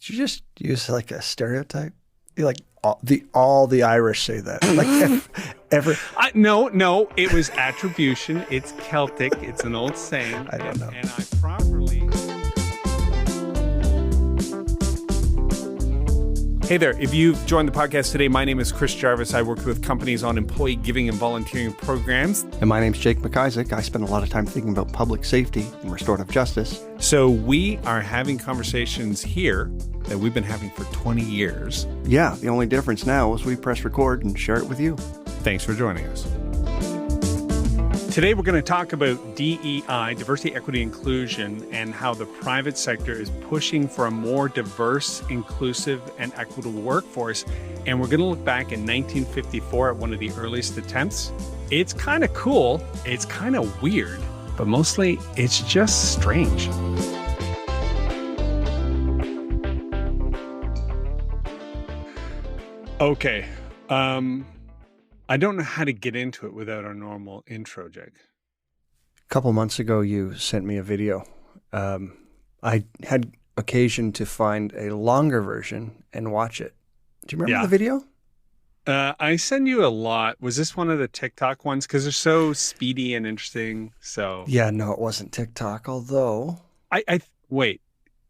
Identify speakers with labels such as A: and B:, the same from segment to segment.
A: Did you just use like a stereotype? Like all the Irish say that. Like
B: No, it was attribution. It's Celtic. It's an old saying.
A: I don't know.
B: And I properly. Hey there. If you've joined the podcast today, my name is Chris Jarvis. I work with companies on employee giving and volunteering programs.
A: And my name's Jake McIsaac. I spend a lot of time thinking about public safety and restorative justice.
B: So we are having conversations here that we've been having for 20 years.
A: Yeah, the only difference now is we press record and share it with you.
B: Thanks for joining us. Today, we're going to talk about DEI, diversity, equity, inclusion, and how the private sector is pushing for a more diverse, inclusive, and equitable workforce. And we're going to look back in 1954 at one of the earliest attempts. It's kind of cool. It's kind of weird, but mostly it's just strange. Okay. I don't know how to get into it without our normal intro, Jake.
A: A couple months ago, you sent me a video. I had occasion to find a longer version and watch it. Do you remember the video?
B: I send you a lot. Was this one of the TikTok ones? Because they're so speedy and interesting. So
A: yeah, no, it wasn't TikTok. Although
B: I wait,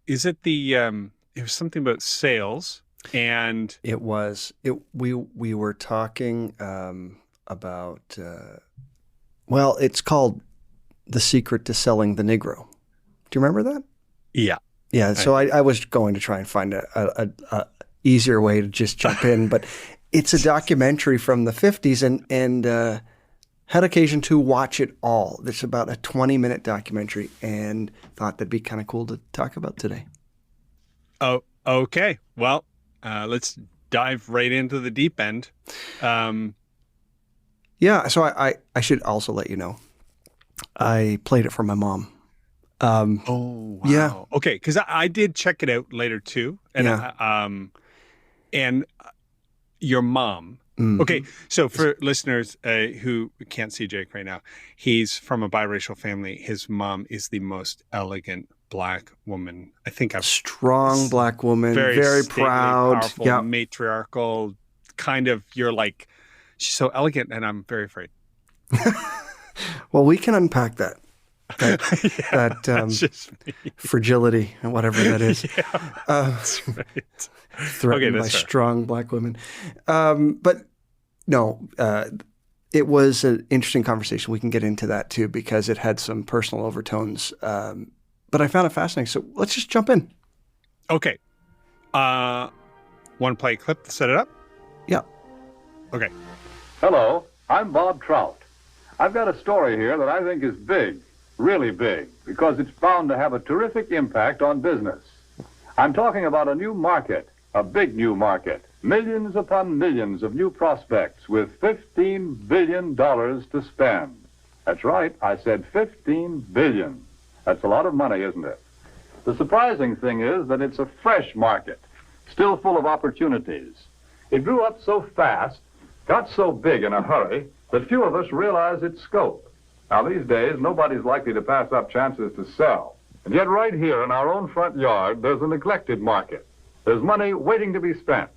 B: is it the? It was something about sales. And
A: it was we were talking about well, it's called The Secret to Selling the Negro. Do you remember that? Yeah. So I was going to try and find a easier way to just jump in, but it's a documentary from the 50s and had occasion to watch it all. It's about a 20-minute documentary and thought that'd be kind of cool to talk about today.
B: Oh, okay. Well, let's dive right into the deep end.
A: Yeah, so I should also let you know, I played it for my mom.
B: Oh, wow.
A: Yeah.
B: Okay, because I did check it out later too. And, and your mom. Mm-hmm. Okay, so for listeners who can't see Jake right now, he's from a biracial family. His mom is the most elegant Black woman I think I've
A: strong Black woman, very stately, proud,
B: powerful, matriarchal, kind of. You're like, she's so elegant, and I'm very afraid.
A: Well, we can unpack that fragility and whatever that is.
B: Yeah, that's right.
A: Threatened by strong Black women, but no. It was an interesting conversation. We can get into that too because it had some personal overtones. But I found it fascinating. So let's just jump in.
B: Okay. Want to play a clip to set it up?
A: Yeah.
B: Okay.
C: Hello, I'm Bob Trout. I've got a story here that I think is big, really big, because it's bound to have a terrific impact on business. I'm talking about a new market, a big new market, millions upon millions of new prospects with $15 billion to spend. That's right, I said $15 billion. That's a lot of money, isn't it? The surprising thing is that it's a fresh market, still full of opportunities. It grew up so fast, got so big in a hurry, that few of us realize its scope. Now, these days, nobody's likely to pass up chances to sell. And yet right here in our own front yard, there's a neglected market. There's money waiting to be spent.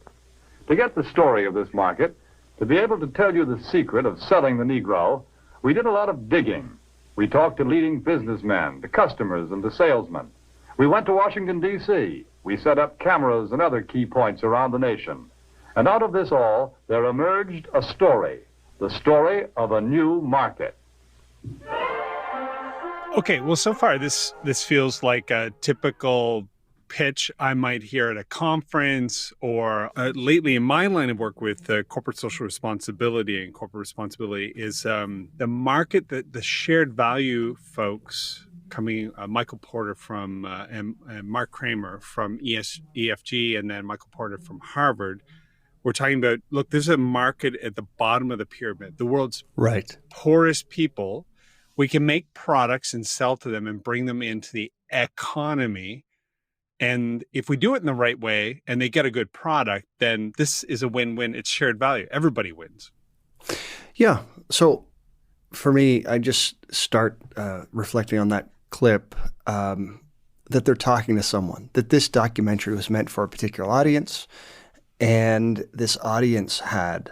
C: To get the story of this market, to be able to tell you the secret of selling the Negro, we did a lot of digging. We talked to leading businessmen, to customers, and to salesmen. We went to Washington, D.C. We set up cameras and other key points around the nation. And out of this all, there emerged a story, the story of a new market.
B: Okay, well, so far this feels like a typical pitch I might hear at a conference or lately in my line of work with corporate social responsibility and corporate responsibility is the market, that the shared value folks coming, Michael Porter from and Mark Kramer from EFG and then Michael Porter from Harvard. We're talking about, look, there's a market at the bottom of the pyramid, the world's poorest people. We can make products and sell to them and bring them into the economy. And if we do it in the right way and they get a good product, then this is a win-win. It's shared value. Everybody wins.
A: Yeah. So for me, I just start reflecting on that clip. that they're talking to someone, that this documentary was meant for a particular audience, and this audience had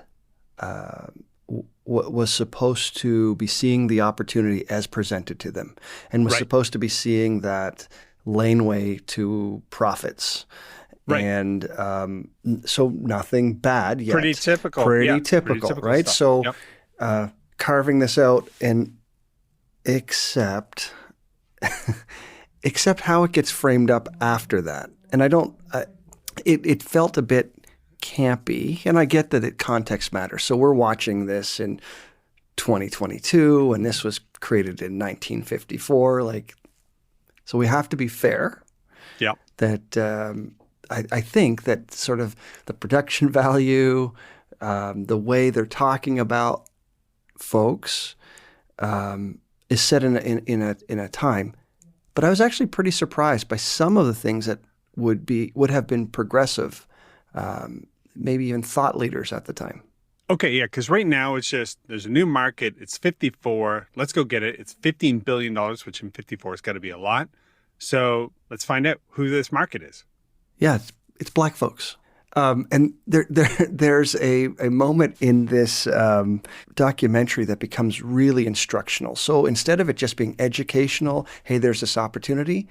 A: was supposed to be seeing the opportunity as presented to them, and was supposed to be seeing that laneway to profits. Right. And so nothing bad yet.
B: Pretty typical.
A: Pretty typical, right?
B: Stuff.
A: So carving this out, and except how it gets framed up after that. And I don't it felt a bit campy, and I get that context matters. So we're watching this in 2022, and this was created in 1954. So we have to be fair.
B: Yeah.
A: That I think that sort of the production value, the way they're talking about folks, is set in a time. But I was actually pretty surprised by some of the things that would have been progressive, maybe even thought leaders at the time.
B: Okay, yeah, because right now it's just, there's a new market, it's 54, let's go get it. It's $15 billion, which in 54 has got to be a lot. So let's find out who this market is.
A: Yeah, it's Black folks. And there's a moment in this documentary that becomes really instructional. So instead of it just being educational, hey, there's this opportunity,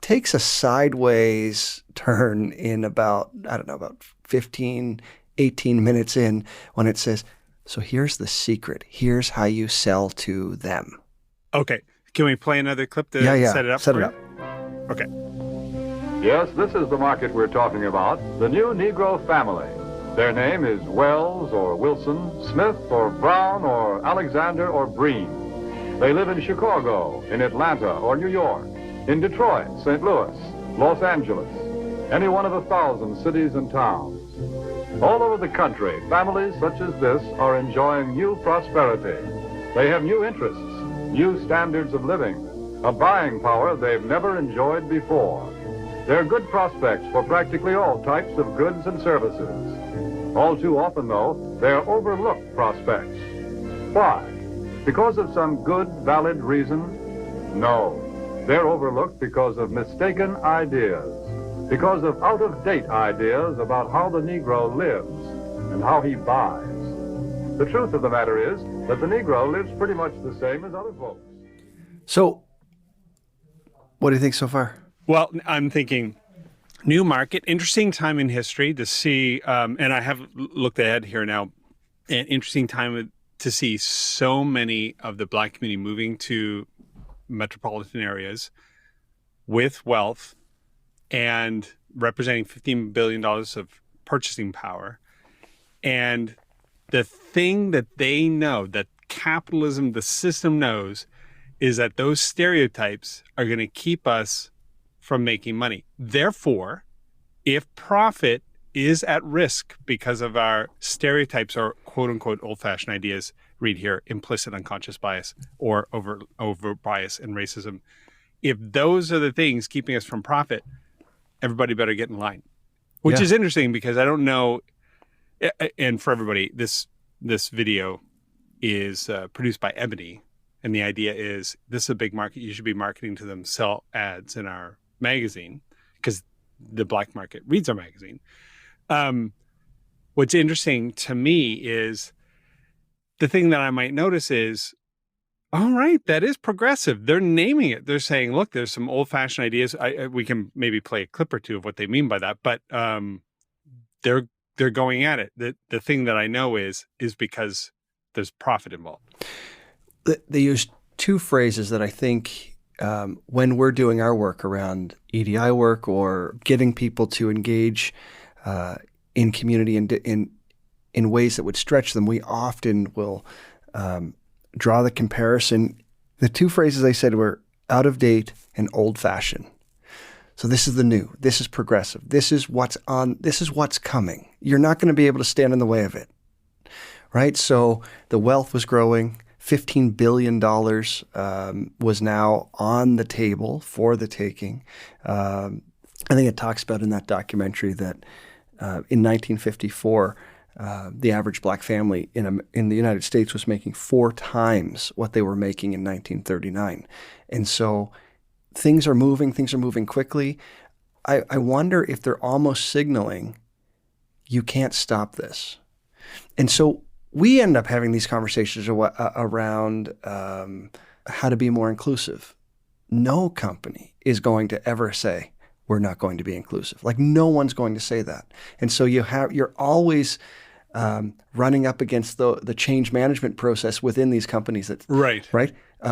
A: takes a sideways turn in about 15, 18 minutes in, when it says, so here's the secret. Here's how you sell to them.
B: Okay. Can we play another clip to set it up?
A: Set it up.
B: Okay.
C: Yes, this is the market we're talking about, the new Negro family. Their name is Wells or Wilson, Smith or Brown or Alexander or Breen. They live in Chicago, in Atlanta or New York, in Detroit, St. Louis, Los Angeles, any one of 1,000 cities and towns. All over the country, families such as this are enjoying new prosperity. They have new interests, new standards of living, a buying power they've never enjoyed before. They're good prospects for practically all types of goods and services. All too often, though, they're overlooked prospects. Why? Because of some good, valid reason? No. They're overlooked because of mistaken ideas, because of out-of-date ideas about how the Negro lives and how he buys. The truth of the matter is that the Negro lives pretty much the same as other folks.
A: So, what do you think so far?
B: Well, I'm thinking new market, interesting time in history to see, and I have looked ahead here now, an interesting time to see so many of the Black community moving to metropolitan areas with wealth and representing $15 billion of purchasing power. And the thing that they know, that capitalism, the system knows, is that those stereotypes are going to keep us from making money. Therefore, if profit is at risk because of our stereotypes or quote unquote old-fashioned ideas, read here, implicit unconscious bias or over bias and racism, if those are the things keeping us from profit, everybody better get in line. Which is interesting because I don't know, and for everybody, this video is produced by Ebony, and the idea is this is a big market. You should be marketing to them, sell ads in our magazine because the Black market reads our magazine. What's interesting to me is the thing that I might notice is, all right, that is progressive. They're naming it. They're saying, look, there's some old-fashioned ideas. We can maybe play a clip or two of what they mean by that, but they're going at it. The thing that I know is because there's profit involved.
A: They use two phrases that I think when we're doing our work around EDI work or getting people to engage in community in ways that would stretch them, we often will draw the comparison. The two phrases they said were out of date and old fashioned. So this is the new. This is progressive. This is what's on. This is what's coming. You're not going to be able to stand in the way of it, right? So the wealth was growing. $15 billion was now on the table for the taking. I think it talks about in that documentary that in 1954, the average Black family in the United States was making 4 times what they were making in 1939. And so things are moving quickly. I wonder if they're almost signaling you can't stop this. And so we end up having these conversations around how to be more inclusive. No company is going to ever say, we're not going to be inclusive. Like, no one's going to say that. And so you're always running up against the change management process within these companies. Right.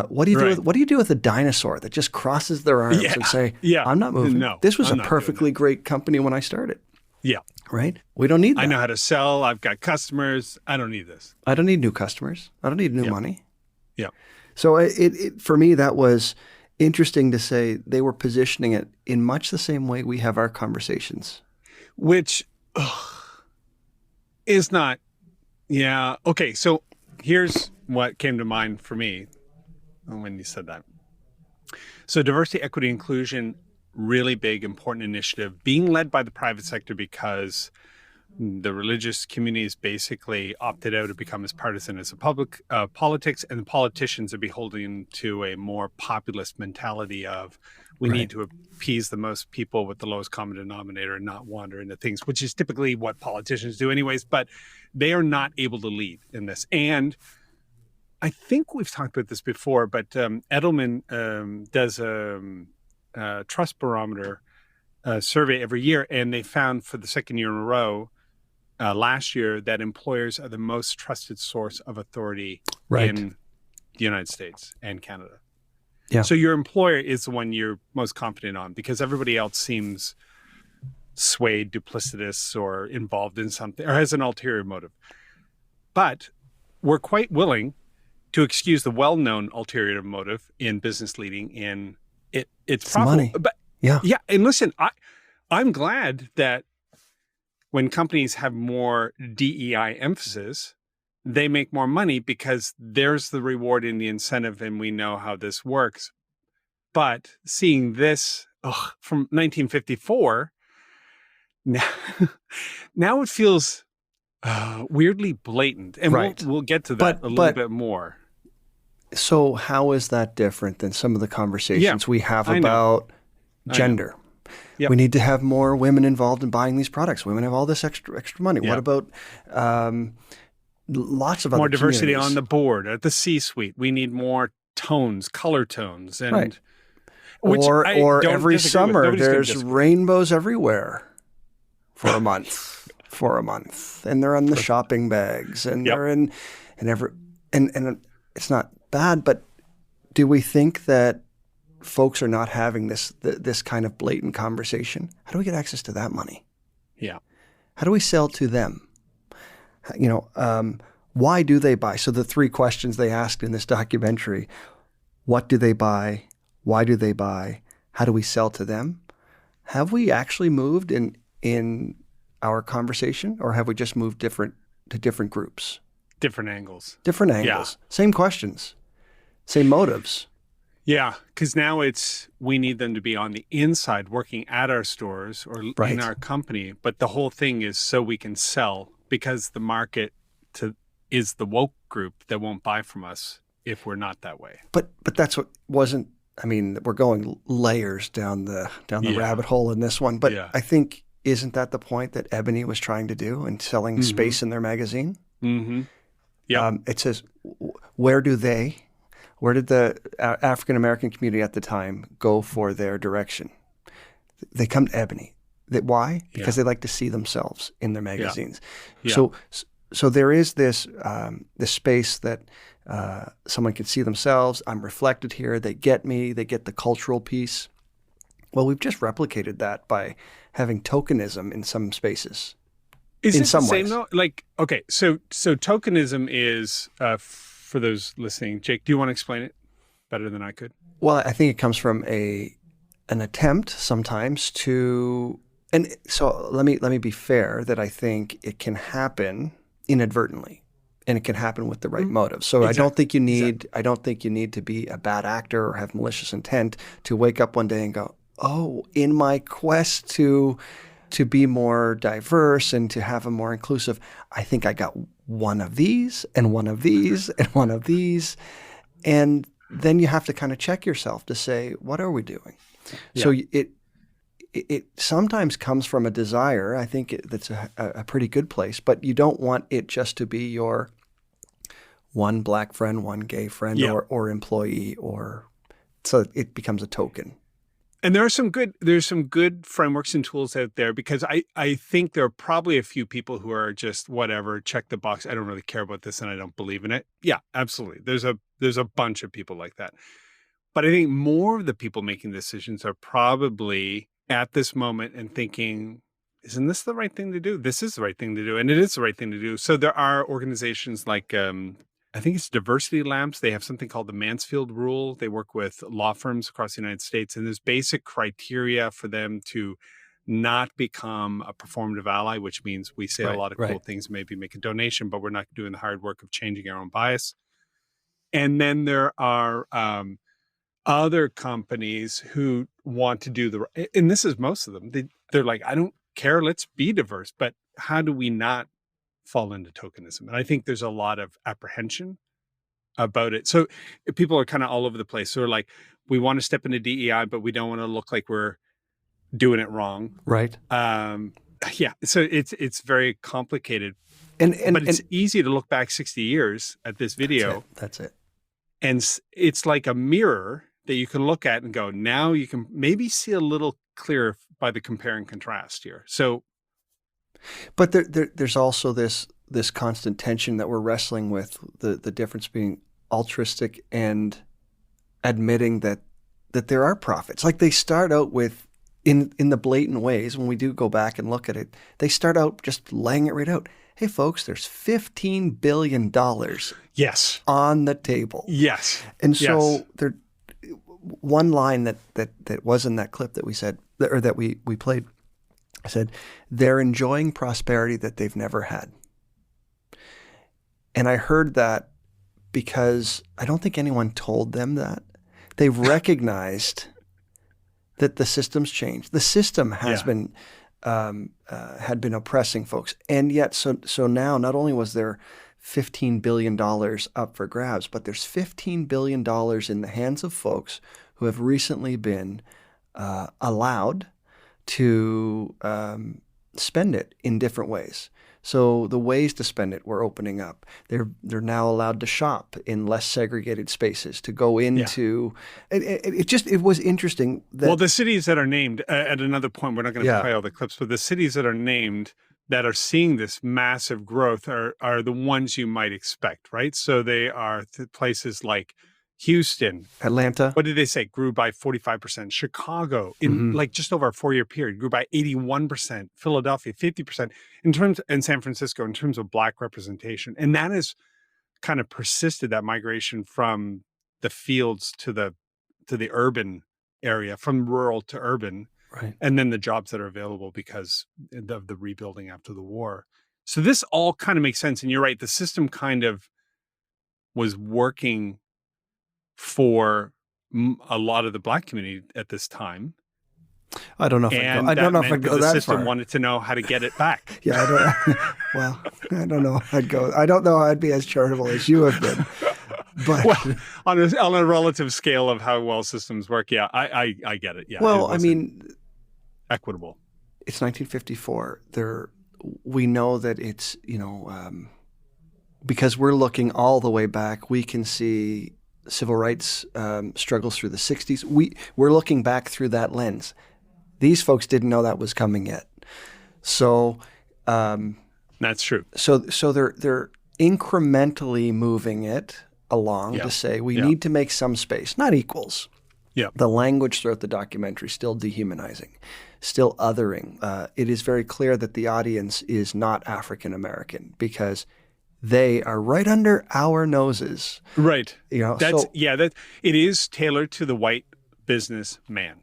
A: What do you do with a dinosaur that just crosses their arms and say, I'm not moving.
B: No,
A: this was a perfectly great company when I started.
B: Yeah.
A: Right? We don't need that.
B: I know how to sell. I've got customers. I don't need this.
A: I don't need new customers. I don't need new money.
B: Yeah.
A: So it for me, that was interesting to say they were positioning it in much the same way we have our conversations.
B: Which is not, Okay, so here's what came to mind for me when you said that. So diversity, equity, inclusion, really big, important initiative being led by the private sector because the religious communities basically opted out to become as partisan as the public politics, and the politicians are beholden to a more populist mentality of we need to appease the most people with the lowest common denominator and not wander into things, which is typically what politicians do anyways, but they are not able to lead in this. And I think we've talked about this before, but Edelman does a trust barometer survey every year, and they found for the second year in a row last year that employers are the most trusted source of authority in the United States and Canada. Yeah. So your employer is the one you're most confident on because everybody else seems swayed, duplicitous, or involved in something, or has an ulterior motive. But we're quite willing to excuse the well-known ulterior motive in business leading in it's profitable.
A: Money.
B: But yeah. And listen, I'm glad that when companies have more DEI emphasis, they make more money because there's the reward in the incentive and we know how this works. But seeing this from 1954, now it feels weirdly blatant. And we'll get to that a little bit more.
A: So how is that different than some of the conversations we have about gender? Yep. We need to have more women involved in buying these products. Women have all this extra money. Yep. What about lots of other
B: more diversity
A: communities
B: on the board at the C-suite? We need more color tones, and
A: or every summer there's rainbows everywhere for a month, and they're on the shopping bags, and they're in and it's not bad, but do we think that folks are not having this kind of blatant conversation? How do we get access to that money?
B: Yeah.
A: How do we sell to them? Why do they buy? So the three questions they asked in this documentary: what do they buy? Why do they buy? How do we sell to them? Have we actually moved in our conversation, or have we just moved to different groups?
B: Different angles.
A: Yeah. Same questions, same motives.
B: Yeah, because now we need them to be on the inside working at our stores or in our company. But the whole thing is so we can sell, because the market is the woke group that won't buy from us if we're not that way.
A: But that's what wasn't. I mean, we're going layers down the rabbit hole in this one. But I think, isn't that the point that Ebony was trying to do in selling space in their magazine?
B: Mm-hmm. Yeah.
A: It says, where did the African American community at the time go for their direction? They come to Ebony. Why? Because they like to see themselves in their magazines. Yeah. So there is this space that someone can see themselves. I'm reflected here. They get me. They get the cultural piece. Well, we've just replicated that by having tokenism in some spaces.
B: Is it the same though? Like, okay, so tokenism is, for those listening, Jake, do you want to explain it better than I could?
A: Well, I think it comes from an attempt sometimes to, and so let me be fair that I think it can happen inadvertently, and it can happen with the right motive. So exactly. I don't think you need to be a bad actor or have malicious intent to wake up one day and go, oh, in my quest to be more diverse and to have a more inclusive, I think I got one of these and one of these and one of these. And then you have to kind of check yourself to say, what are we doing?
B: Yeah.
A: So it sometimes comes from a desire. I think that's a pretty good place, but you don't want it just to be your one black friend, one gay friend, or employee, or so it becomes a token.
B: And there's some good frameworks and tools out there, because I think there are probably a few people who are just whatever, check the box. I don't really care about this and I don't believe in it. Yeah, absolutely. There's a bunch of people like that. But I think more of the people making decisions are probably at this moment and thinking, isn't this the right thing to do? This is the right thing to do. And it is the right thing to do. So there are organizations like, I think it's Diversity Labs. They have something called the Mansfield Rule. They work with law firms across the United States. And there's basic criteria for them to not become a performative ally, which means we say a lot of cool things, maybe make a donation, but we're not doing the hard work of changing our own bias. And then there are other companies who want to do and this is most of them, they're like, I don't care, let's be diverse, but how do we not fall into tokenism? And I think there's a lot of apprehension about it. So people are kind of all over the place. So they're like, we want to step into DEI, but we don't want to look like we're doing it wrong.
A: Right.
B: Yeah. So it's very complicated.
A: But
B: it's easy to look back 60 years at this video.
A: That's it.
B: And it's like a mirror that you can look at and go, now you can maybe see a little clearer by the compare and contrast here. So,
A: but there's also this constant tension that we're wrestling with, the difference being altruistic and admitting that there are profits. Like they start out with, in the blatant ways, when we do go back and look at it, they start out just laying it right out. Hey folks, there's $15 billion on the table.
B: Yes.
A: And so there, one line that was in that clip that we said, or that we played, said, they're enjoying prosperity that they've never had. And I heard that because I don't think anyone told them that. They've recognized that the system's changed. The system has been had been oppressing folks. And yet, so now not only was there $15 billion up for grabs, but there's $15 billion in the hands of folks who have recently been allowed to spend it in different ways. So the ways to spend it were opening up. They're now allowed to shop in less segregated spaces, to go into it was interesting that,
B: well, the cities that are named at another point, we're not going to play all the clips, but the cities that are named that are seeing this massive growth are the ones you might expect, right? So they are places like Houston,
A: Atlanta.
B: What did they say? Grew by 45%. Chicago, in like just over a 4-year period, grew by 81%. Philadelphia, 50%. And San Francisco, in terms of Black representation. And that has kind of persisted, that migration from the fields to the urban area, from rural to urban.
A: Right.
B: And then the jobs that are available because of the rebuilding after the war. So this all kind of makes sense. And you're right, the system kind of was working for a lot of the Black community at this time.
A: I don't know if I'd go that far.
B: The system wanted to know how to get it back.
A: Yeah, I don't know how I'd go. I don't know how I'd be as charitable as you have been. But
B: well, on a relative scale of how well systems work, yeah, I get it. Yeah.
A: Well, I mean,
B: equitable.
A: It's 1954. We know that it's, because we're looking all the way back, we can see civil rights struggles through the 60s. We're looking back through that lens. These folks didn't know that was coming yet. So
B: that's true.
A: So they're incrementally moving it along to say we need to make some space, not equals.
B: Yeah.
A: The language throughout the documentary still dehumanizing, still othering. It is very clear that the audience is not African American because they are right under our noses.
B: Right.
A: That
B: it is tailored to the white businessman.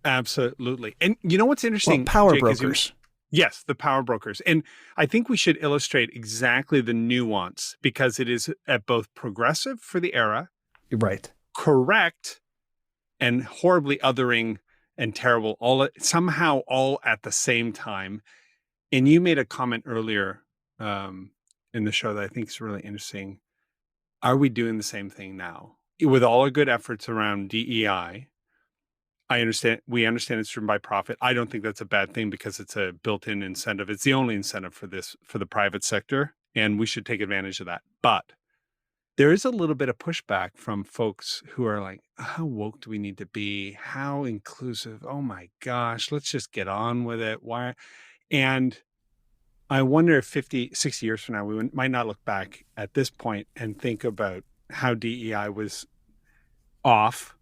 B: Absolutely. And you know what's interesting?
A: Power
B: Jake,
A: brokers.
B: Yes, the power brokers. And I think we should illustrate exactly the nuance because it is at both progressive for the era,
A: right,
B: correct, and horribly othering and terrible, somehow all at the same time. And you made a comment earlier in the show that I think is really interesting. Are we doing the same thing now? with all our good efforts around DEI, we understand it's driven by profit. I don't think that's a bad thing because it's a built-in incentive. It's the only incentive for the private sector, and we should take advantage of that. But there is a little bit of pushback from folks who are like, how woke do we need to be? How inclusive? Oh my gosh, let's just get on with it. Why? And I wonder if 50, 60 years from now, we might not look back at this point and think about how DEI was off.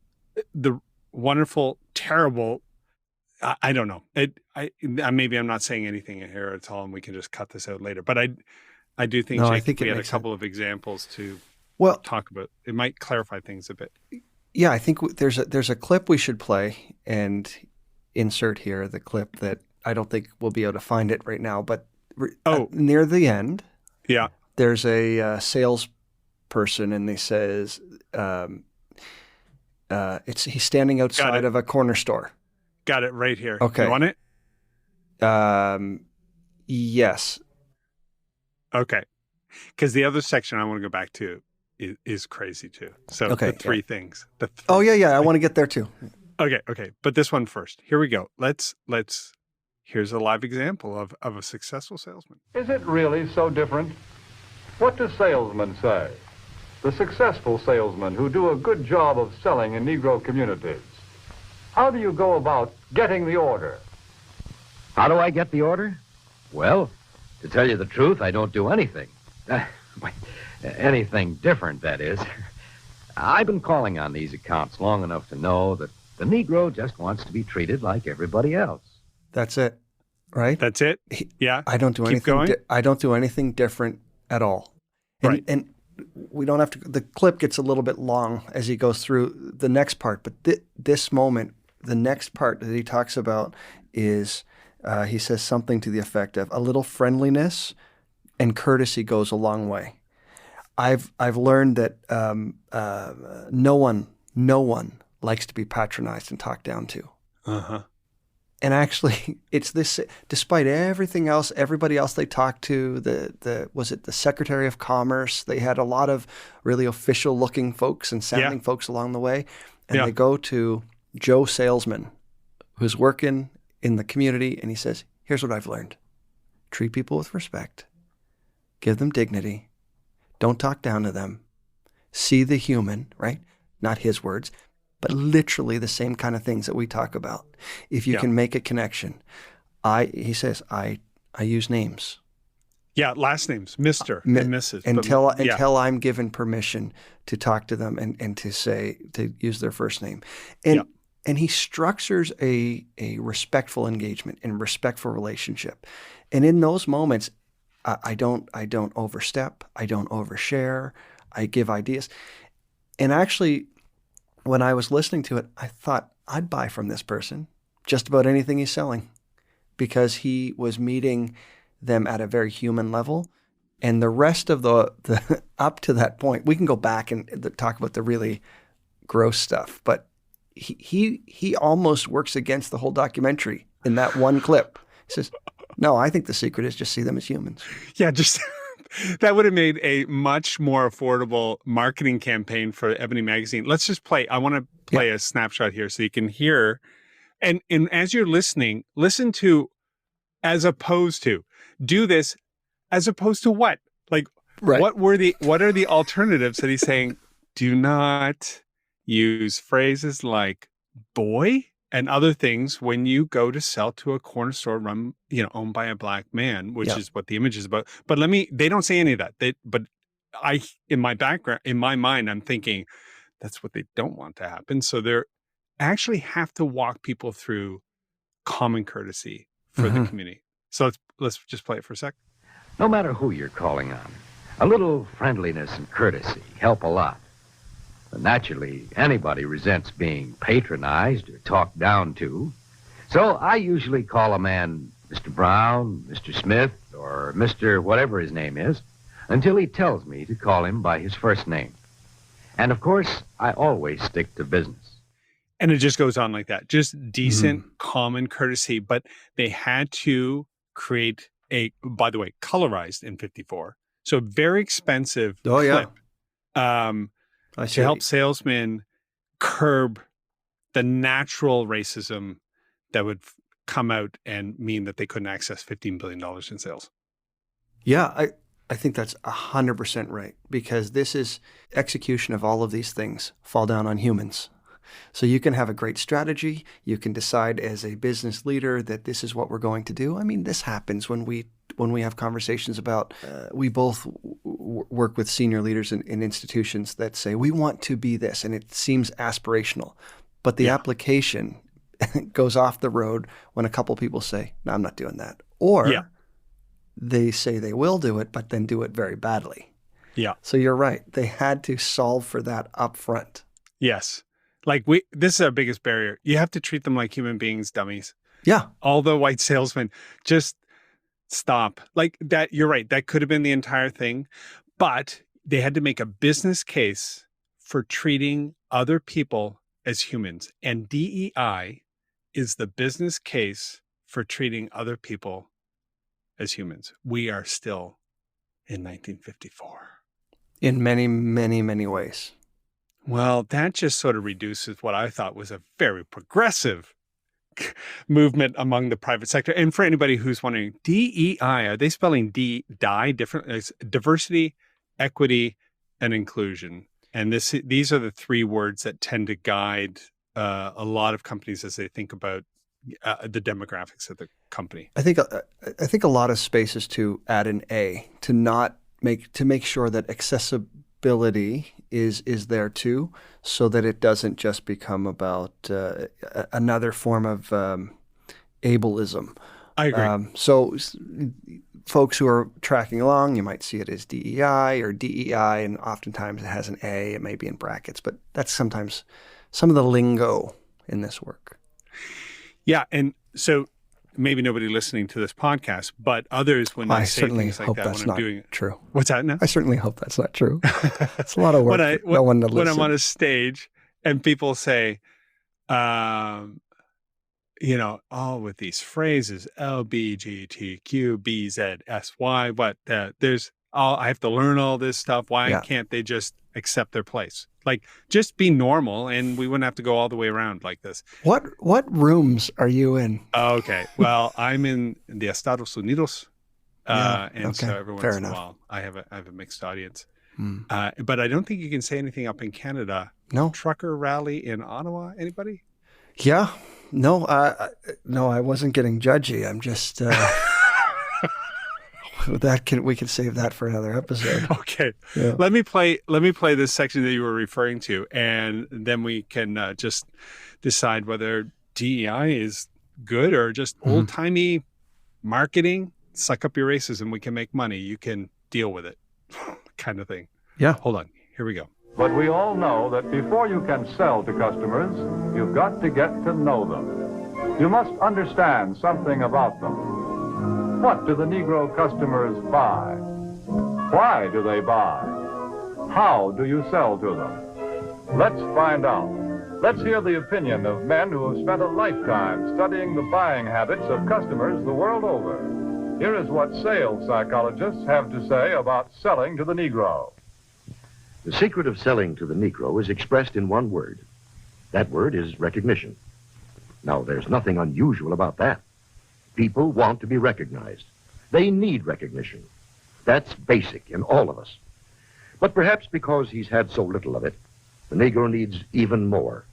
B: The wonderful, terrible, I don't know. Maybe I'm not saying anything here at all, and we can just cut this out later. But I do think,
A: No,
B: Jake,
A: I think
B: we had a
A: makes
B: couple of examples to talk about. It might clarify things a bit.
A: Yeah, I think there's a clip we should play and insert here, the clip that I don't think we'll be able to find it right now, but near the end, there's a salesperson, and he says, he's standing outside of a corner store.
B: Got it right here.
A: Okay.
B: You want it?
A: Yes.
B: Okay. Because the other section I want to go back to is crazy too. So the three things.
A: I want to get there too.
B: Okay. But this one first. Here we go. Here's a live example of a successful salesman.
C: Is it really so different? What do salesmen say? The successful salesmen who do a good job of selling in Negro communities. How do you go about getting the order?
D: How do I get the order? Well, to tell you the truth, I don't do anything. Anything different, that is. I've been calling on these accounts long enough to know that the Negro just wants to be treated like everybody else.
A: That's it, right?
B: That's it? Yeah.
A: I don't do anything. I don't do anything different at all.
B: Right.
A: And we don't have to. The clip gets a little bit long as he goes through the next part, but this moment, the next part that he talks about is he says something to the effect of a little friendliness and courtesy goes a long way. I've learned that no one likes to be patronized and talked down to.
B: Uh-huh.
A: And actually, it's this. Despite everything else, everybody else they talked to, was it the Secretary of Commerce? They had a lot of really official-looking folks and sounding folks along the way, and they go to Joe Salesman, who's working in the community, and he says, "Here's what I've learned: treat people with respect, give them dignity, don't talk down to them, see the human." Right? Not his words. But literally the same kind of things that we talk about. If you can make a connection, he says, I use names.
B: Yeah, last names, Mr. and Mrs.
A: Until I'm given permission to talk to them and to use their first name. And he structures a respectful engagement and respectful relationship. And in those moments, I don't overstep, I don't overshare, I give ideas. And actually, when I was listening to it, I thought I'd buy from this person just about anything he's selling because he was meeting them at a very human level. And the rest of the up to that point, we can go back and talk about the really gross stuff, but he almost works against the whole documentary in that one clip. He says, no, I think the secret is just see them as humans.
B: Yeah, just that would have made a much more affordable marketing campaign for Ebony Magazine. Let's just play. I want to play a snapshot here so you can hear. And as you're listening, listen to as opposed to. Do this as opposed to what? Like, what are the alternatives that he's saying? Do not use phrases like boy and other things when you go to sell to a corner store owned by a black man, which is what the image is about. But they don't say any of that. In my background, in my mind, I'm thinking that's what they don't want to happen. So they're actually have to walk people through common courtesy for the community. So let's just play it for a sec.
D: No matter who you're calling on, a little friendliness and courtesy help a lot. But naturally, anybody resents being patronized or talked down to. So I usually call a man Mr. Brown, Mr. Smith, or Mr. whatever his name is, until he tells me to call him by his first name. And of course, I always stick to business.
B: And it just goes on like that. Just decent, common courtesy. But they had to create by the way, colorized in 54. So very expensive clip.
A: I see.
B: to help salesmen curb the natural racism that would come out and mean that they couldn't access $15 billion in sales.
A: Yeah, I think that's 100% right, because this is execution of all of these things fall down on humans. So you can have a great strategy. You can decide as a business leader that this is what we're going to do. I mean, this happens when we have conversations about, we both work with senior leaders in institutions that say, we want to be this, and it seems aspirational. But the application goes off the road when a couple people say, no, I'm not doing that. Or they say they will do it, but then do it very badly.
B: Yeah.
A: So you're right. They had to solve for that up front.
B: Yes. Like this is our biggest barrier. You have to treat them like human beings, dummies.
A: Yeah.
B: All the white salesmen, just stop. Like that, you're right. That could have been the entire thing. But they had to make a business case for treating other people as humans. And DEI is the business case for treating other people as humans. We are still in 1954.
A: In many, many, many ways.
B: Well, that just sort of reduces what I thought was a very progressive movement among the private sector. And for anybody who's wondering, DEI, are they spelling DI different? It's diversity, equity, and inclusion. And these are the three words that tend to guide a lot of companies as they think about the demographics of the company.
A: I think a lot of space is to add an A, to make sure that accessibility is there too, so that it doesn't just become about another form of ableism.
B: I agree.
A: So folks who are tracking along, you might see it as DEI or DEI, and oftentimes it has an A. It may be in brackets, but that's sometimes some of the lingo in this work.
B: Yeah, and so maybe nobody listening to this podcast, but others when I say things like that when I'm doing it.
A: True.
B: What's that now?
A: I certainly hope that's not true. It's a lot of work for no one to listen.
B: When I'm on a stage and people say, with these phrases, LBGTQBZSY, I have to learn all this stuff. Why can't they just accept their place? Like, just be normal, and we wouldn't have to go all the way around like this.
A: What rooms are you in?
B: Okay. Well, I'm in the Estados Unidos, so every once in a while I have a mixed audience. But I don't think you can say anything up in Canada.
A: No.
B: Trucker rally in Ottawa. Anybody?
A: Yeah. No. No. I wasn't getting judgy. I'm just. We can save that for another episode.
B: Okay.
A: Yeah.
B: Let me play this section that you were referring to, and then we can just decide whether DEI is good or just old-timey marketing. Suck up your racism. We can make money. You can deal with it, kind of thing.
A: Yeah.
B: Hold on. Here we go.
C: But we all know that before you can sell to customers, you've got to get to know them. You must understand something about them. What do the Negro customers buy? Why do they buy? How do you sell to them? Let's find out. Let's hear the opinion of men who have spent a lifetime studying the buying habits of customers the world over. Here is what sales psychologists have to say about selling to the Negro.
E: The secret of selling to the Negro is expressed in one word. That word is recognition. Now, there's nothing unusual about that. People want to be recognized. They need recognition. That's basic in all of us. But perhaps because he's had so little of it, the Negro needs even more.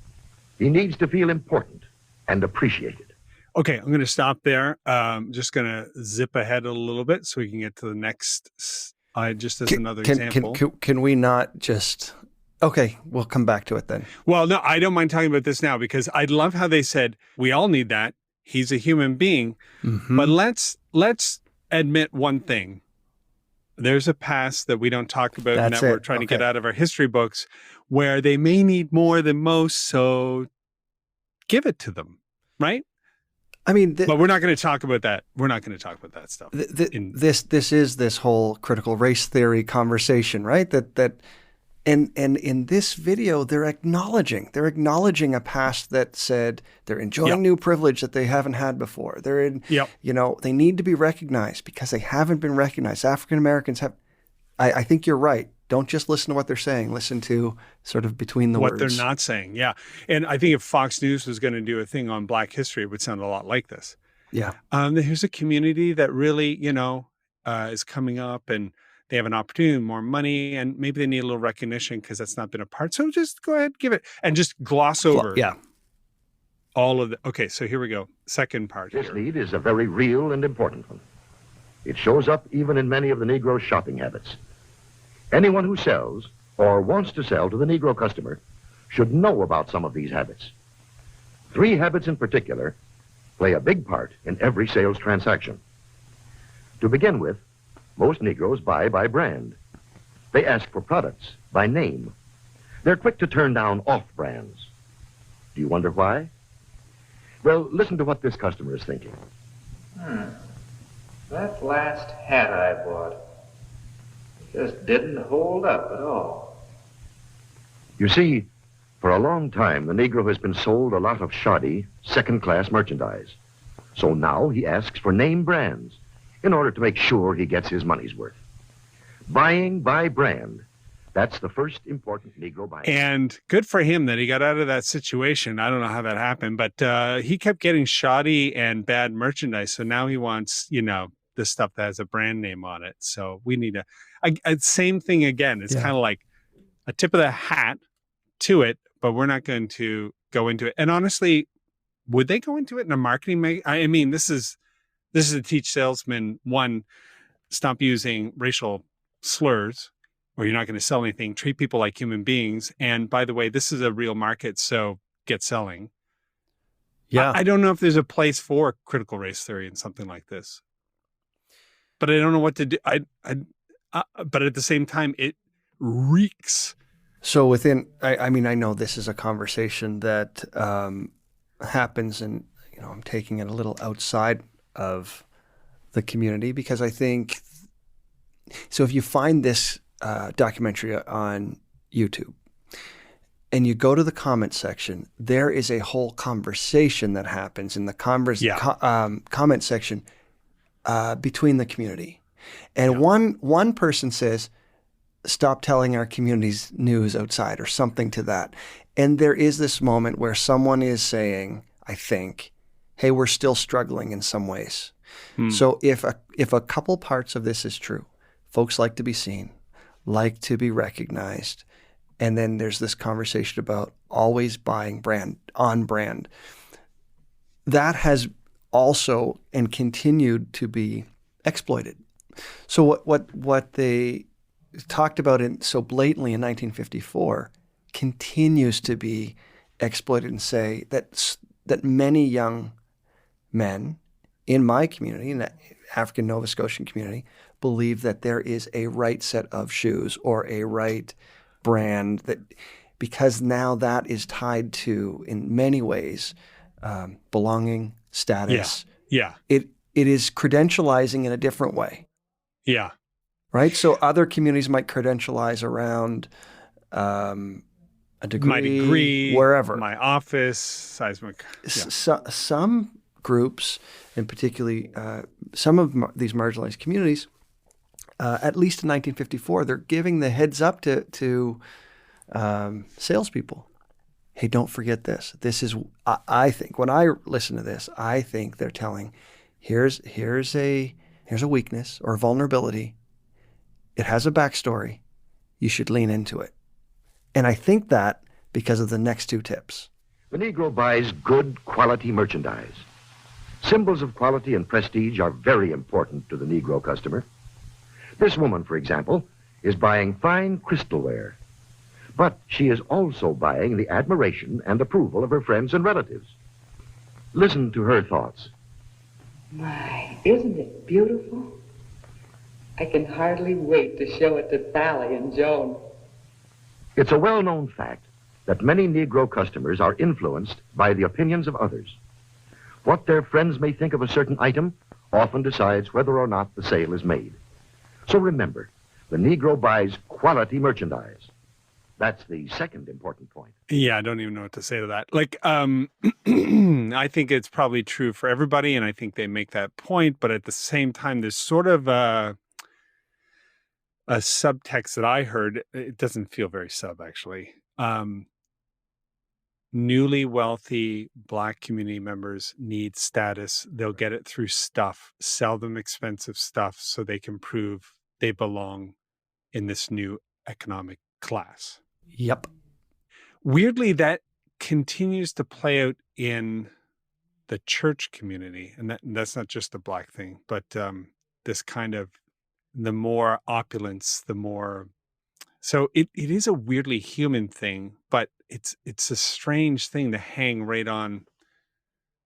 E: He needs to feel important and appreciated.
B: Okay, I'm going to stop there. Just going to zip ahead a little bit so we can get to the next. Just as another example.
A: Can we not just... Okay, we'll come back to it then.
B: Well, no, I don't mind talking about this now because I love how they said, we all need that. He's a human being. Mm-hmm. But let's admit one thing. There's a past that we don't talk about and that we're trying to get out of our history books where they may need more than most, so give it to them, right?
A: I mean,
B: but we're not going to talk about that. We're not going to talk about that stuff.
A: This is this whole critical race theory conversation, right? And in this video, they're acknowledging a past that said they're enjoying new privilege that they haven't had before. They're in, they need to be recognized because they haven't been recognized. African Americans have. I think you're right. Don't just listen to what they're saying. Listen to sort of between the
B: what
A: words.
B: they're not saying. Yeah. And I think if Fox News was going to do a thing on Black history, it would sound a lot like this.
A: Yeah.
B: Here's a community that really, is coming up, and they have an opportunity, more money, and maybe they need a little recognition because that's not been a part. So just go ahead, give it, and just gloss over all of the. Okay, so here we go. Second part.
E: This need is a very real and important one. It shows up even in many of the Negro's shopping habits. Anyone who sells or wants to sell to the Negro customer should know about some of these habits. 3 habits in particular play a big part in every sales transaction. To begin with, most Negroes buy by brand. They ask for products by name. They're quick to turn down off-brands. Do you wonder why? Well, listen to what this customer is thinking.
F: That last hat I bought just didn't hold up at all.
E: You see, for a long time, the Negro has been sold a lot of shoddy, second-class merchandise. So now he asks for name brands in order to make sure he gets his money's worth. Buying by brand, that's the first important Negro buying.
B: And good for him that he got out of that situation. I don't know how that happened, but he kept getting shoddy and bad merchandise. So now he wants, the stuff that has a brand name on it. So we need same thing again. It's kind of like a tip of the hat to it, but we're not going to go into it. And honestly, would they go into it in a marketing? I mean, this is to teach salesmen, one, stop using racial slurs, or you're not going to sell anything. Treat people like human beings. And by the way, this is a real market, so get selling.
A: Yeah.
B: I don't know if there's a place for critical race theory in something like this, but I don't know what to do. But at the same time, it reeks.
A: So I know this is a conversation that happens, and I'm taking it a little outside of the community because I think. So if you find this documentary on YouTube and you go to the comment section, there is a whole conversation that happens in the comment section between the community. And one person says, stop telling our community's news outside, or something to that. And there is this moment where someone is saying, I think, hey, we're still struggling in some ways. So if a couple parts of this is true, folks like to be seen, like to be recognized, and then there's this conversation about always buying on brand. That has also and continued to be exploited. So what they talked about so blatantly in 1954 continues to be exploited, and say that many young men in my community, in the African Nova Scotian community, believe that there is a right set of shoes or a right brand, that because now that is tied to, in many ways, belonging, status.
B: Yeah.
A: It is credentializing in a different way.
B: Yeah.
A: Right? So other communities might credentialize around a degree,
B: my degree,
A: wherever.
B: My office, seismic. Yeah.
A: Some groups, and particularly some of these marginalized communities, at least in 1954, they're giving the heads up to salespeople. Hey, don't forget this. This is, I think, when I listen to this, I think they're telling, here's a weakness or a vulnerability. It has a backstory. You should lean into it. And I think that because of the next 2 tips.
E: The Negro buys good quality merchandise. Symbols of quality and prestige are very important to the Negro customer. This woman, for example, is buying fine crystalware. But she is also buying the admiration and approval of her friends and relatives. Listen to her thoughts.
G: My, isn't it beautiful? I can hardly wait to show it to Sally and Joan.
E: It's a well-known fact that many Negro customers are influenced by the opinions of others. What their friends may think of a certain item often decides whether or not the sale is made. So remember, the Negro buys quality merchandise. That's the second important point.
B: Yeah, I don't even know what to say to that. Like, I think it's probably true for everybody, and I think they make that point. But at the same time, there's sort of a subtext that I heard. It doesn't feel very sub, actually. Newly wealthy Black community members need status. They'll get it through stuff. Sell them expensive stuff so they can prove they belong in this new economic class.
A: Yep.
B: Weirdly, that continues to play out in the church community. And that's not just a Black thing, but this kind of, the more opulence, the more... So it is a weirdly human thing, but it's a strange thing to hang right on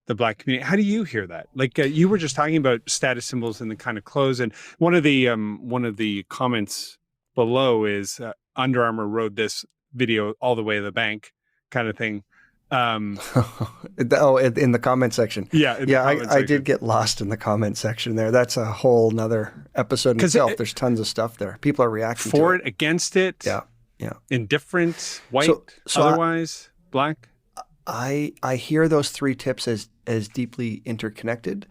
B: the Black community. How do you hear that? Like you were just talking about status symbols and the kind of clothes, and one of the comments below is Under Armour rode this video all the way to the bank, kind of thing.
A: In the comment section.
B: Yeah.
A: I did get lost in the comment section there. That's a whole nother episode in itself. There's tons of stuff there. People are reacting
B: for
A: to
B: it, against it.
A: Yeah.
B: Indifferent, white,
A: so
B: otherwise, Black.
A: I hear those 3 tips as deeply interconnected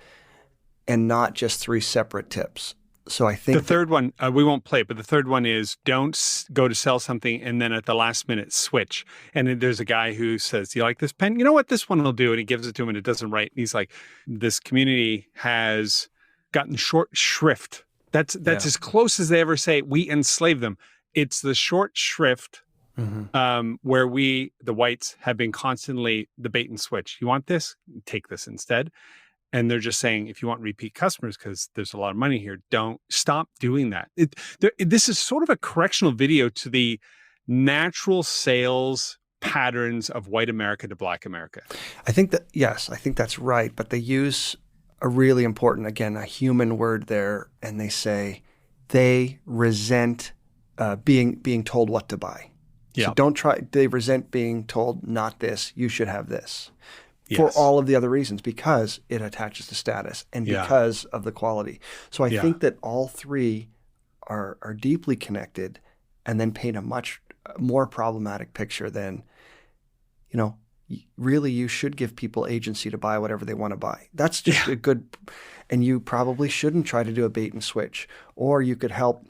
A: and not just 3 separate tips. So I think
B: the third one, we won't play it, but the third one is don't go to sell something and then at the last minute switch. And then there's a guy who says, you like this pen? You know what? This one will do. And he gives it to him and it doesn't write. And he's like, this community has gotten short shrift. That's as close as they ever say, we enslave them. It's the short shrift where we, the whites, have been constantly the bait and switch. You want this? Take this instead. And they're just saying, if you want repeat customers, because there's a lot of money here, don't stop doing that. This is sort of a correctional video to the natural sales patterns of white America to Black America.
A: I think that's right. But they use a really important, again, a human word there. And they say they resent being told what to buy.
B: Yeah.
A: So they resent being told not this, you should have this. For all of the other reasons, because it attaches to status and because of the quality. So I think that all 3 are deeply connected and then paint a much more problematic picture than, really you should give people agency to buy whatever they want to buy. That's just a good, and you probably shouldn't try to do a bait and switch, or you could help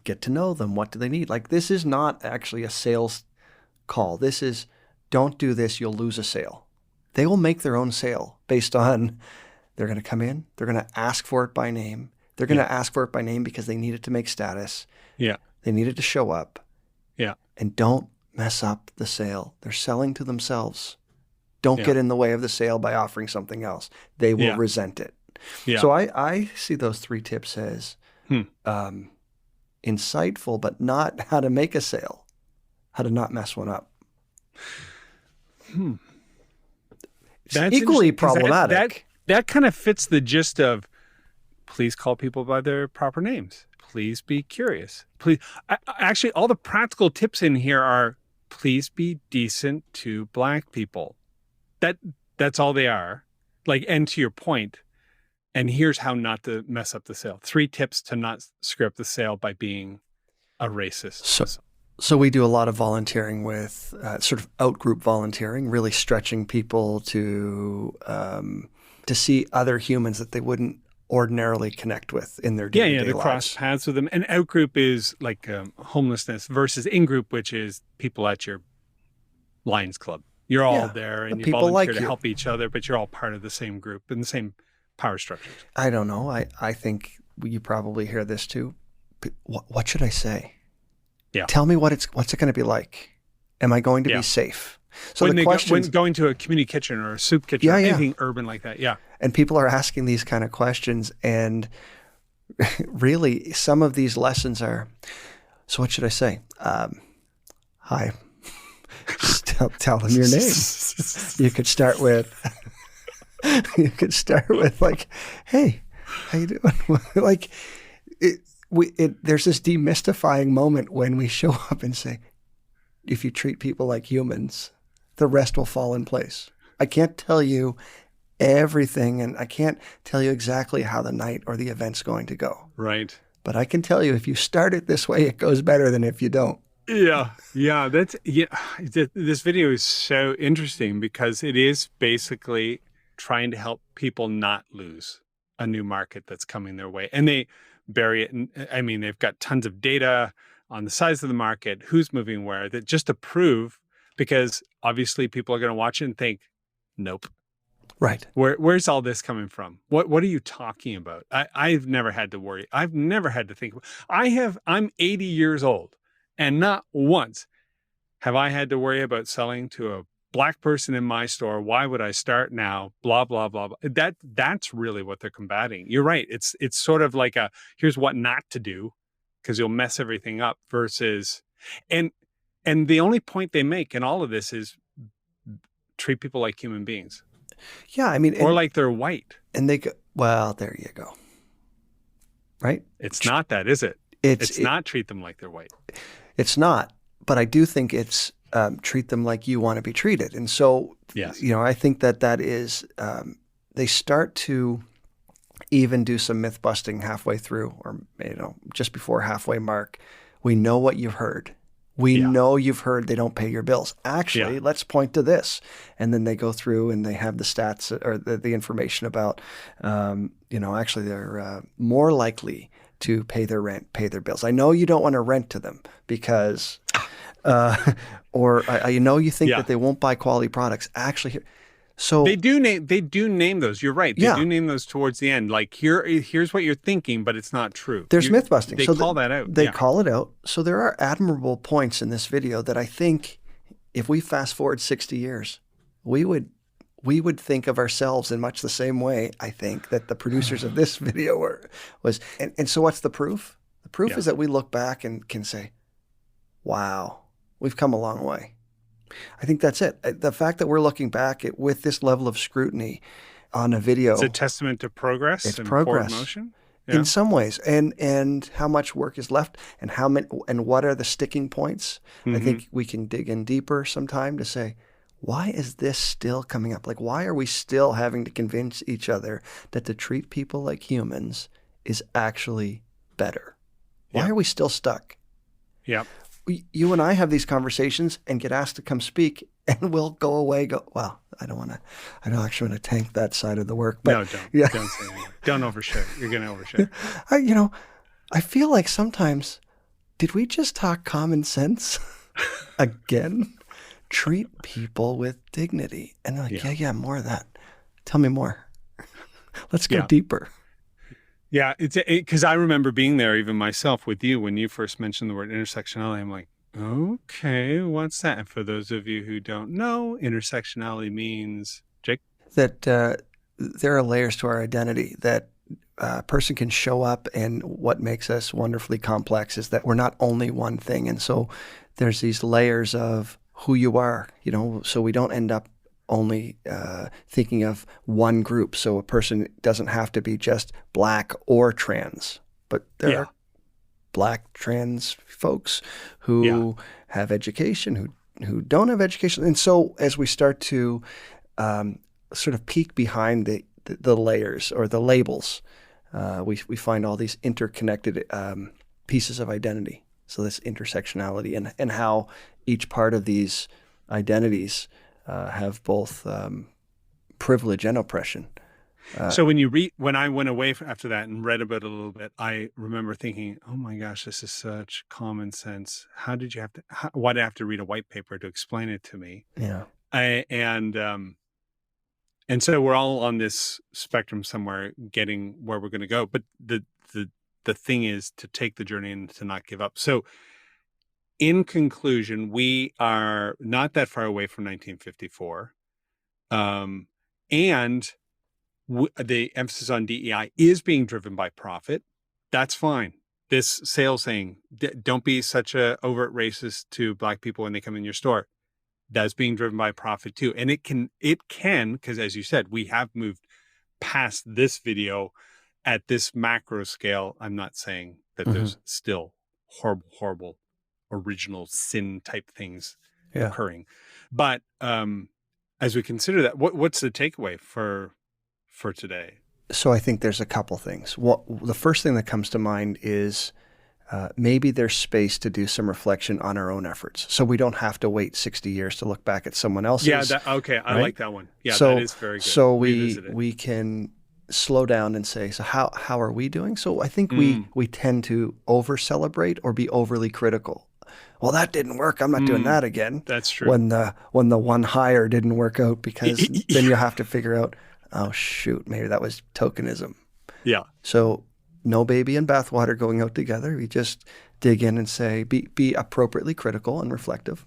A: get to know them. What do they need? Like, this is not actually a sales call. This is, don't do this, you'll lose a sale. They will make their own sale based on, they're going to come in, they're going to ask for it by name. They're going to ask for it by name because they need it to make status.
B: Yeah.
A: They need it to show up.
B: Yeah.
A: And don't mess up the sale. They're selling to themselves. Don't get in the way of the sale by offering something else. They will resent it. Yeah. So I see those 3 tips as insightful, but not how to make a sale, how to not mess one up. That's equally problematic.
B: That kind of fits the gist of, please call people by their proper names. Please be curious. Please, actually, all the practical tips in here are, please be decent to Black people. That's all they are. Like, and to your point, and here's how not to mess up the sale. 3 tips to not screw up the sale by being a racist.
A: So we do a lot of volunteering with sort of out-group volunteering, really stretching people to see other humans that they wouldn't ordinarily connect with in their day-to-day lives.
B: To cross paths with them. And out-group is like homelessness versus in-group, which is people at your Lions Club. You're all there and you volunteer to help each other, but you're all part of the same group and the same power structures.
A: I don't know. I think you probably hear this too. What should I say?
B: Yeah.
A: Tell me what's it going to be like? Am I going to be safe? So
B: when going to a community kitchen or a soup kitchen, or anything urban like that,
A: And people are asking these kind of questions, and really, some of these lessons are. So what should I say? Hi. Just tell them your name. You could start with. Like, hey, how you doing? Like, there's this demystifying moment when we show up and say, if you treat people like humans, the rest will fall in place. I can't tell you everything, and I can't tell you exactly how the night or the event's going to go.
B: Right.
A: But I can tell you if you start it this way, it goes better than if you don't.
B: Yeah. This video is so interesting because it is basically trying to help people not lose a new market that's coming their way. And bury it. And I mean, they've got tons of data on the size of the market, who's moving where, that just to prove, because obviously people are going to watch it and think, nope.
A: Right.
B: Where's all this coming from? What are you talking about? I've never had to worry. I've never had to think. I'm 80 years old, and not once have I had to worry about selling to a Black person in my store. Why would I start now? Blah, blah, blah, blah. That's really what they're combating. You're right. It's sort of like here's what not to do, because you'll mess everything up, versus, and the only point they make in all of this is treat people like human beings.
A: Yeah, I mean,
B: or like they're white.
A: And they go, well, there you go. Right?
B: It's not that, is it? It's not treat them like they're white.
A: It's not, but I do think it's treat them like you want to be treated. And so,
B: yes.
A: I think that is, they start to even do some myth busting halfway through, or, just before halfway mark. We know what you've heard. We know you've heard they don't pay your bills. Actually, let's point to this. And then they go through and they have the stats or the information about, actually they're more likely to pay their rent, pay their bills. I know you don't want to rent to them because, or I know you think that they won't buy quality products. Actually, so
B: they do name those. You're right. They do name those towards the end. Like here's what you're thinking, but it's not true.
A: There's myth busting.
B: They call that out.
A: They call it out. So there are admirable points in this video that I think if we fast forward 60 years, we would think of ourselves in much the same way, I think, that the producers of this video was. And so what's the proof? The proof is that we look back and can say, wow, we've come a long way. I think that's it. The fact that we're looking back with this level of scrutiny on a video.
B: It's a testament to progress.
A: It's
B: and
A: progress.
B: Forward motion.
A: In some ways, and how much work is left, and how many, and what are the sticking points. I think we can dig in deeper sometime to say, why is this still coming up? Like, why are we still having to convince each other that to treat people like humans is actually better? Why are we still stuck?
B: Yeah.
A: You and I have these conversations and get asked to come speak, and we'll go away. Well, I don't actually want to tank that side of the work. But,
B: no, don't. Yeah. Don't say anything. Don't overshare. You're going to overshare.
A: I feel like sometimes, did we just talk common sense again? Treat people with dignity, and they're like, more of that. Tell me more. Let's go deeper.
B: Yeah, it's because I remember being there even myself with you when you first mentioned the word intersectionality. I'm like, okay, what's that? And for those of you who don't know, intersectionality means, Jake?
A: That there are layers to our identity, that a person can show up, and what makes us wonderfully complex is that we're not only one thing. And so there's these layers of who you are, so we don't end up only thinking of one group. So a person doesn't have to be just Black or trans, but there are Black trans folks who have education, who don't have education. And so as we start to sort of peek behind the layers or the labels, we find all these interconnected pieces of identity. So this intersectionality and how each part of these identities have both privilege and oppression.
B: So when I went away after that and read about it a little bit, I remember thinking, oh my gosh, this is such common sense. Why did I have to read a white paper to explain it to me?
A: Yeah.
B: And so we're all on this spectrum somewhere, getting where we're going to go. But the thing is to take the journey and to not give up. So in conclusion, we are not that far away from 1954. And the emphasis on DEI is being driven by profit. That's fine. This sales saying, don't be such a overt racist to Black people when they come in your store. That's being driven by profit too. And it can, because as you said, we have moved past this video at this macro scale. I'm not saying that there's still horrible original sin type things occurring. But as we consider that, what's the takeaway for today?
A: So I think there's a couple things. The first thing that comes to mind is maybe there's space to do some reflection on our own efforts. So we don't have to wait 60 years to look back at someone else's.
B: Yeah, okay. I like that one. Yeah,
A: so,
B: that is very good.
A: So we can slow down and say, so how are we doing? So I think we tend to over celebrate or be overly critical. Well, that didn't work. I'm not doing that again.
B: That's true.
A: When the one hire didn't work out, because then you have to figure out, oh shoot, maybe that was tokenism.
B: Yeah.
A: So no baby and bathwater going out together. We just dig in and say, be appropriately critical and reflective,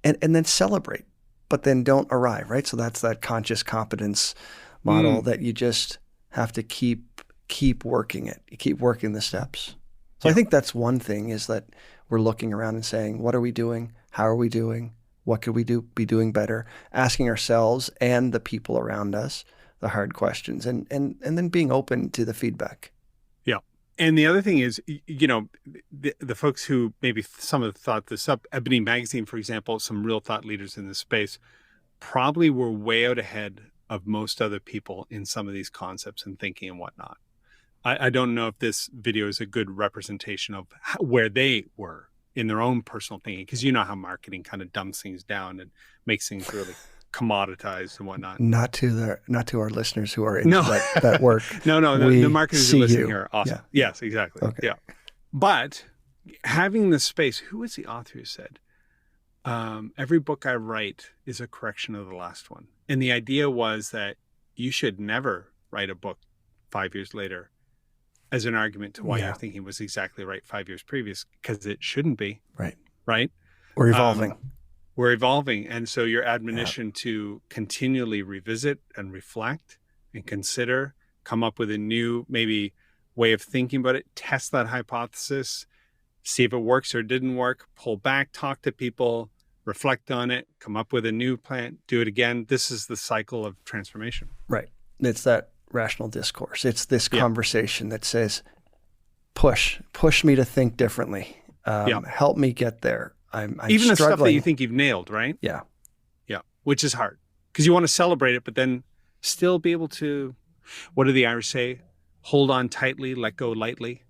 A: and then celebrate, but then don't arrive, right? So that's that conscious competence model that you just have to keep working it. You keep working the steps. So I think that's one thing, is that we're looking around and saying, what are we doing? How are we doing? What could we be doing better? Asking ourselves and the people around us the hard questions, and then being open to the feedback.
B: Yeah. And the other thing is, the folks who maybe some of thought this up, Ebony Magazine, for example, some real thought leaders in this space, probably were way out ahead of most other people in some of these concepts and thinking and whatnot. I don't know if this video is a good representation of where they were in their own personal thinking, because you know how marketing kind of dumbs things down and makes things really commoditized and whatnot.
A: Not to our listeners who are in that work.
B: No, the marketers who listen here are awesome.
A: Yeah.
B: Yes, exactly.
A: Okay.
B: Yeah. But having the space, who was the author who said, every book I write is a correction of the last one. And the idea was that you should never write a book 5 years later as an argument to why your thinking was exactly right 5 years previous, because it shouldn't be.
A: Right.
B: Right?
A: We're evolving.
B: We're evolving. And so your admonition to continually revisit and reflect and consider, come up with a new maybe way of thinking about it, test that hypothesis, see if it works or didn't work, pull back, talk to people, reflect on it, come up with a new plan, do it again. This is the cycle of transformation.
A: Right. It's that rational discourse. It's this conversation that says, push me to think differently. Help me get there. I'm
B: even the
A: struggling.
B: stuff that you think you've nailed, right?
A: Yeah.
B: Yeah. Which is hard, because you want to celebrate it, but then still be able to, what do the Irish say? Hold on tightly, let go lightly.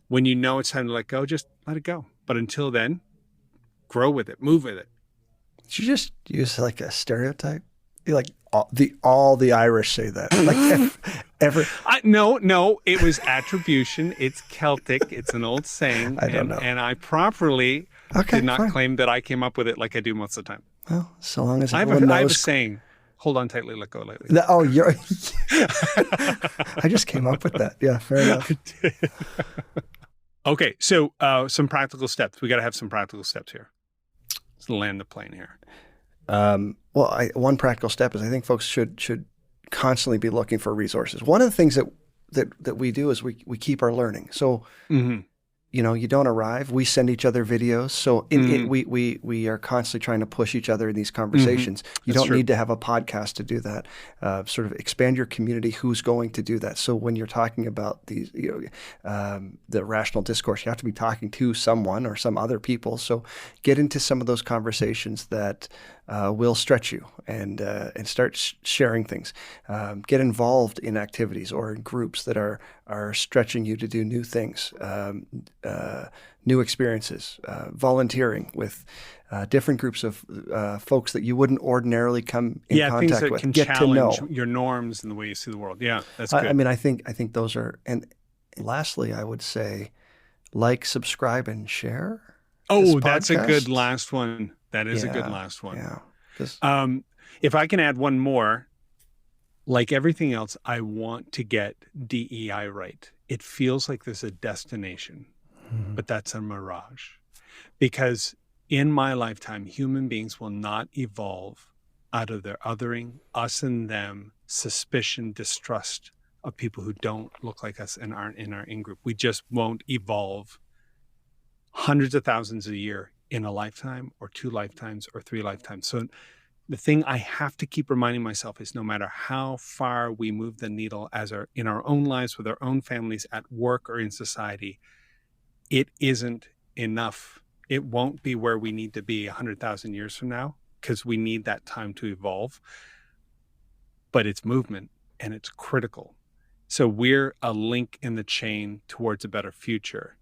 B: When you know it's time to let go, just let it go. But until then, grow with it, move with it.
A: Did you just use like a stereotype? Like all the Irish say that. Like
B: No, it was attribution. It's Celtic. It's an old saying.
A: I don't know.
B: And I properly did not claim that I came up with it like I do most of the time.
A: Well, so long as
B: I
A: everyone knows.
B: have a saying, hold on tightly, let go lightly.
A: You're... I just came up with that. Yeah, fair enough.
B: Okay, so some practical steps. We got to have some practical steps here. Let's land the plane here.
A: One practical step is, I think folks should constantly be looking for resources. One of the things that we do is we keep our learning. So, you don't arrive. We send each other videos. So we are constantly trying to push each other in these conversations. You don't need to have a podcast to do that. Sort of expand your community. Who's going to do that? So when you're talking about these, the rational discourse, you have to be talking to someone or some other people. So get into some of those conversations that will stretch you, and start sharing things. Get involved in activities or in groups that are stretching you to do new things, new experiences, volunteering with different groups of folks that you wouldn't ordinarily come in contact
B: things that
A: with.
B: Can
A: Get
B: challenge
A: to know
B: your norms and the way you see the world. Yeah, that's good.
A: I think those are. And lastly, I would say, like, subscribe, and share.
B: Oh, that's a good last one. That is a good last one.
A: Yeah.
B: If I can add one more, like everything else, I want to get DEI right. It feels like there's a destination, but that's a mirage. Because in my lifetime, human beings will not evolve out of their othering, us and them, suspicion, distrust of people who don't look like us and aren't in our in-group. We just won't evolve hundreds of thousands a year in a lifetime or 2 lifetimes or 3 lifetimes. So the thing I have to keep reminding myself is, no matter how far we move the needle in our own lives, with our own families, at work, or in society, it isn't enough. It won't be where we need to be 100,000 years from now, because we need that time to evolve. But it's movement, and it's critical. So we're a link in the chain towards a better future.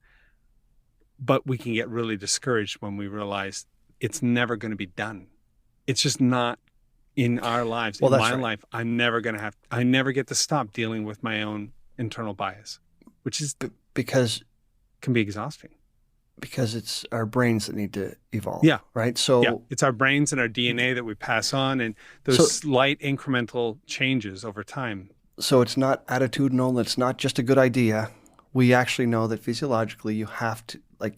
B: But we can get really discouraged when we realize it's never going to be done. It's just not in our lives,
A: Well,
B: in
A: that's
B: my
A: right.
B: life, I never get to stop dealing with my own internal bias, which is
A: because
B: can be exhausting.
A: Because it's our brains that need to evolve.
B: Yeah.
A: Right. So
B: yeah, it's our brains and our DNA that we pass on, and those slight incremental changes over time.
A: So it's not attitudinal. It's not just a good idea. We actually know that physiologically you have to, like,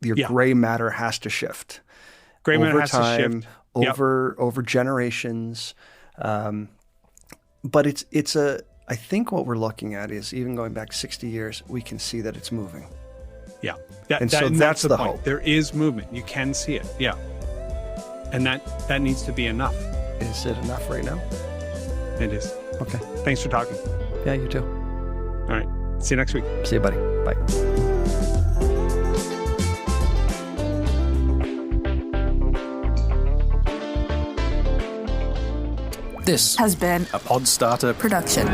A: your gray matter has to shift.
B: Gray matter has
A: time,
B: to shift.
A: Over generations. But I think what we're looking at is, even going back 60 years, we can see that it's moving.
B: Yeah.
A: So that's the
B: point.
A: hope.
B: There is movement. You can see it. Yeah. And that needs to be enough.
A: Is it enough right now?
B: It is.
A: Okay.
B: Thanks for talking.
A: Yeah, you too.
B: All right. See you next week.
A: See you, buddy. Bye.
H: This
I: has been
H: a Podstarter
I: production.